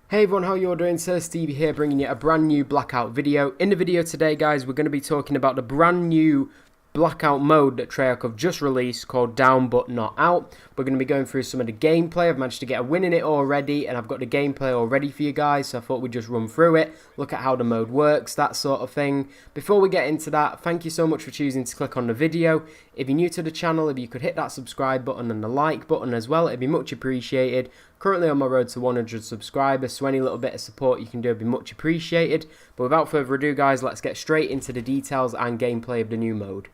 Hey everyone, how you all doing? Sir Steve here, bringing you a brand new Blackout video. In the video today, guys, we're going to be talking about the brand new Blackout mode that Treyarch have just released called Down But Not Out. We're going to be going through some of the gameplay. I've managed to get a win in it already, and I've got the gameplay all ready for you guys, so I thought we'd just run through it, look at how the mode works, that sort of thing. Before we get into that, thank you so much for choosing to click on the video. If you're new to the channel, if you could hit that subscribe button and the like button as well, it'd be much appreciated. Currently on my road to 100 subscribers, so any little bit of support you can do would be much appreciated. But without further ado, guys, let's get straight into the details and gameplay of the new mode.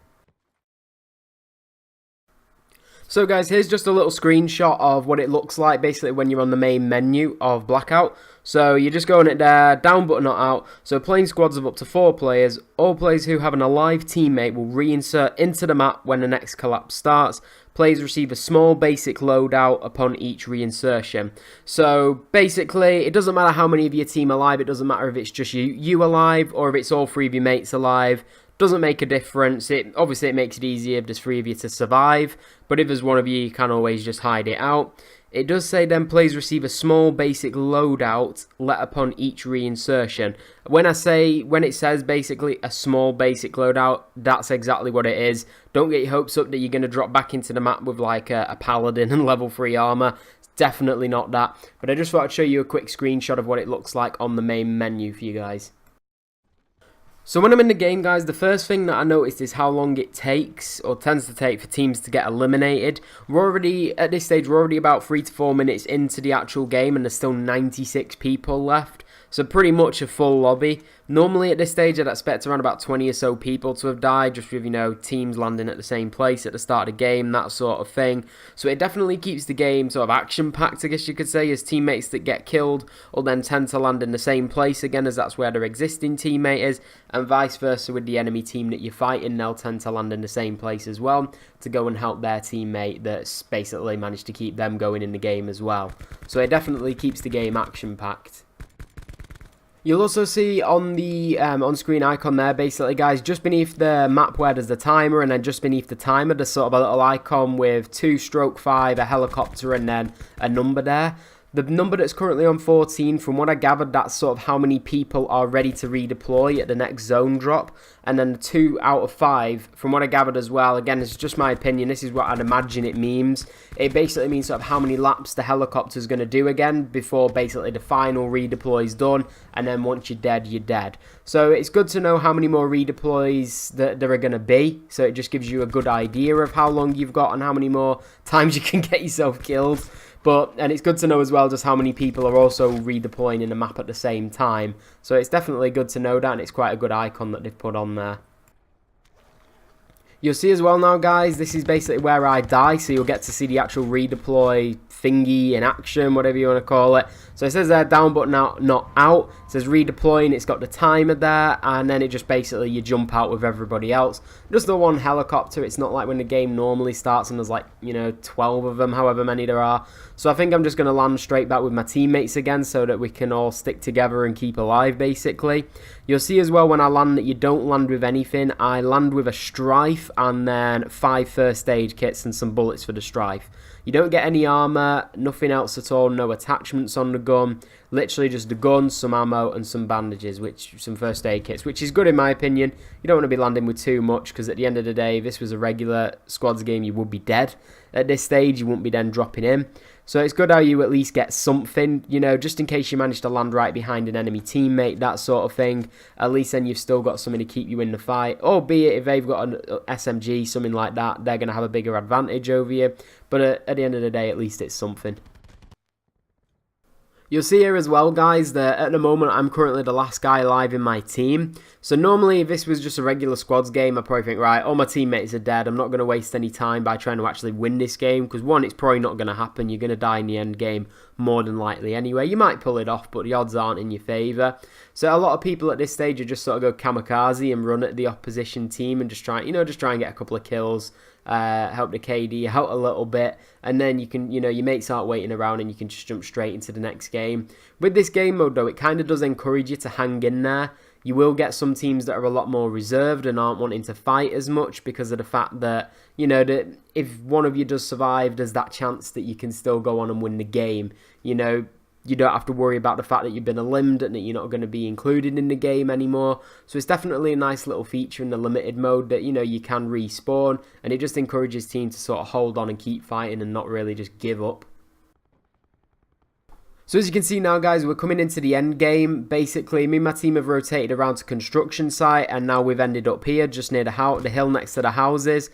So guys, here's just a little screenshot of what it looks like basically when you're on the main menu of Blackout. So you're just going it there, down but not out. So playing squads of up to 4 players. All players who have an alive teammate will reinsert into the map when the next collapse starts. Players receive a small basic loadout upon each reinsertion. So basically, it doesn't matter how many of your team are alive. It doesn't matter if it's just you alive or if it's all 3 of your mates alive. Doesn't make a difference. Obviously it makes it easier if there's 3 of you to survive, but if there's 1 of you, you can always just hide it out. It does say then players receive a small basic loadout let upon each reinsertion. When it says basically a small basic loadout, that's exactly what it is. Don't get your hopes up that you're going to drop back into the map with like a paladin and level 3 armor. It's definitely not that. But I just thought I'd show you a quick screenshot of what it looks like on the main menu for you guys. So when I'm in the game, guys, the first thing that I noticed is how long it takes, or tends to take, for teams to get eliminated. At this stage, we're already about 3 to 4 minutes into the actual game, and there's still 96 people left. So pretty much a full lobby. Normally at this stage, I'd expect around about 20 or so people to have died, just with, teams landing at the same place at the start of the game, that sort of thing. So it definitely keeps the game sort of action-packed, I guess you could say, as teammates that get killed will then tend to land in the same place again, as that's where their existing teammate is, and vice versa with the enemy team that you're fighting, they'll tend to land in the same place as well to go and help their teammate that's basically managed to keep them going in the game as well. So it definitely keeps the game action-packed. You'll also see on the on-screen icon there, basically, guys, just beneath the map where there's the timer, and then just beneath the timer, there's sort of a little icon with 2/5, a helicopter, and then a number there. The number that's currently on 14, from what I gathered, that's sort of how many people are ready to redeploy at the next zone drop. And then the 2 out of 5, from what I gathered as well, again, it's just my opinion, this is what I'd imagine it means. It basically means sort of how many laps the helicopter's going to do again before basically the final redeploy is done. And then once you're dead, you're dead. So it's good to know how many more redeploys that there are going to be. So it just gives you a good idea of how long you've got and how many more times you can get yourself killed. And it's good to know as well just how many people are also redeploying in the map at the same time. So it's definitely good to know that, and it's quite a good icon that they've put on there. You'll see as well now, guys, this is basically where I die, so you'll get to see the actual redeploy thingy in action, whatever you want to call it. So it says there, down but not out. It says redeploying, it's got the timer there, and then it just basically, you jump out with everybody else. Just the one helicopter, it's not like when the game normally starts and there's like, 12 of them, however many there are. So I think I'm just going to land straight back with my teammates again so that we can all stick together and keep alive, basically. You'll see as well when I land that you don't land with anything. I land with a Strife and then 5 first aid kits and some bullets for the Strife. You don't get any armor, nothing else at all, no attachments on the gun. Literally just the gun, some ammo, and some bandages, some first aid kits, which is good in my opinion. You don't want to be landing with too much, because at the end of the day, if this was a regular squads game, you would be dead. At this stage, you wouldn't be then dropping in. So it's good how you at least get something, just in case you manage to land right behind an enemy teammate, that sort of thing. At least then you've still got something to keep you in the fight. Albeit if they've got an SMG, something like that, they're going to have a bigger advantage over you. But at the end of the day, at least it's something. You'll see here as well, guys, that at the moment I'm currently the last guy alive in my team. So normally if this was just a regular squads game, I'd probably think, right, all my teammates are dead. I'm not going to waste any time by trying to actually win this game. Because one, it's probably not going to happen. You're going to die in the end game more than likely anyway. You might pull it off, but the odds aren't in your favour. So a lot of people at this stage are just sort of go kamikaze and run at the opposition team and just try and get a couple of kills. Help the KD out a little bit, and then you can, your mates aren't waiting around and you can just jump straight into the next game. With this game mode though, it kind of does encourage you to hang in there. You will get some teams that are a lot more reserved and aren't wanting to fight as much because of the fact that, that if one of you does survive, there's that chance that you can still go on and win the game. you don't have to worry about the fact that you've been eliminated and that you're not going to be included in the game anymore. So it's definitely a nice little feature in the limited mode that, you know, you can respawn, and it just encourages teams to sort of hold on and keep fighting and not really just give up. So as you can see now, guys, we're coming into the end game. Basically, me and my team have rotated around to construction site, and now we've ended up here just near the hill next to the houses.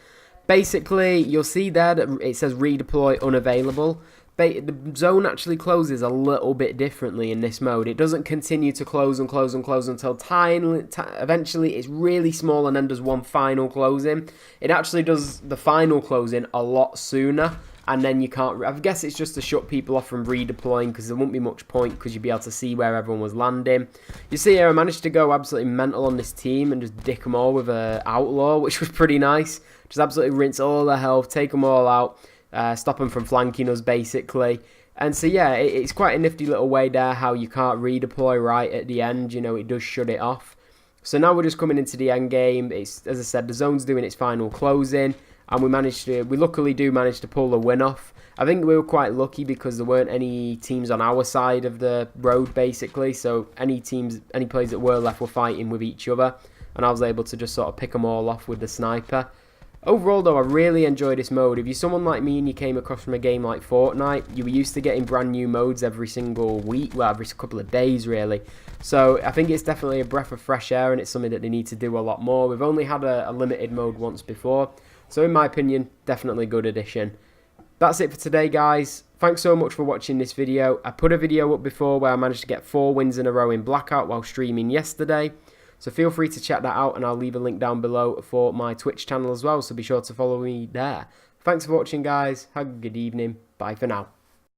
Basically, you'll see there that it says redeploy unavailable. The zone actually closes a little bit differently in this mode. It doesn't continue to close and close and close until eventually it's really small and then does one final closing. It actually does the final closing a lot sooner. And then you can't, I guess it's just to shut people off from redeploying, because there won't be much point because you'd be able to see where everyone was landing. You see here, I managed to go absolutely mental on this team and just dick them all with an outlaw, which was pretty nice. Just absolutely rinse all their health, take them all out, stop them from flanking us basically. And so yeah, it's quite a nifty little way there how you can't redeploy right at the end, you know, it does shut it off. So now we're just coming into the end game. It's, as I said, the zone's doing its final closing. And we luckily do manage to pull the win off. I think we were quite lucky because there weren't any teams on our side of the road, basically. So any players that were left were fighting with each other. And I was able to just sort of pick them all off with the sniper. Overall, though, I really enjoy this mode. If you're someone like me and you came across from a game like Fortnite, you were used to getting brand new modes every single week, well, every couple of days, really. So I think it's definitely a breath of fresh air, and it's something that they need to do a lot more. We've only had a limited mode once before. So in my opinion, definitely a good addition. That's it for today, guys. Thanks so much for watching this video. I put a video up before where I managed to get 4 wins in a row in Blackout while streaming yesterday. So feel free to check that out, and I'll leave a link down below for my Twitch channel as well. So be sure to follow me there. Thanks for watching, guys. Have a good evening. Bye for now.